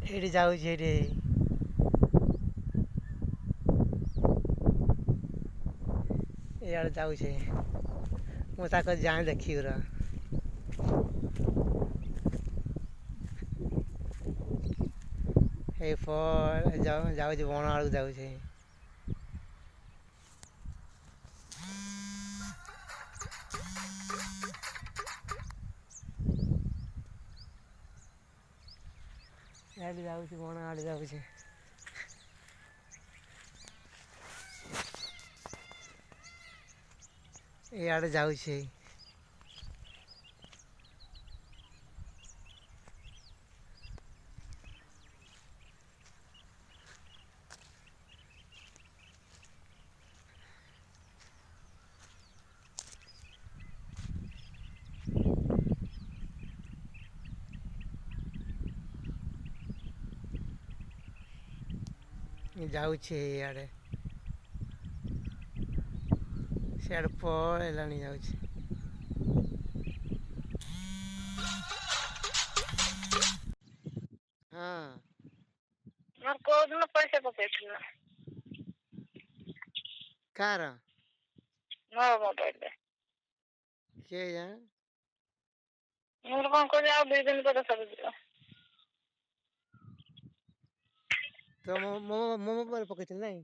ଏଠି ଯାଉଛି ଏଠି ଇଆଡ଼େ ଯାଉଛି ମୁଁ ତାକୁ ଯାଏଁ ଦେଖିବି ର ଏଇ ଯାଉଛି ବଣ ଆଡ଼କୁ ଯାଉଛି ଇଆଡ଼େ ଯାଉଛି ବଣ ଆଡ଼େ ଯାଉଛି ଇଆଡ଼େ ଯାଉଛି ଯାଉଛି ଇଆଡ଼େ ସିଆଡ଼େ ପଳେଇଲାଣି ଯାଉଛି ହଁ କୋଉଦିନ ପଇସା ପକେଇଥିଲ କାର ମୋ ମୋବାଇଲରେ କିଏ ଜାଣେ ମୁଁ କଣ କହୁଛି ଆଉ 2 ଦିନ ପରେ ସବୁ ଯିବ ତ ମୋ ମୋବାଇଲ ପକେଇଥିଲି ନାଇଁ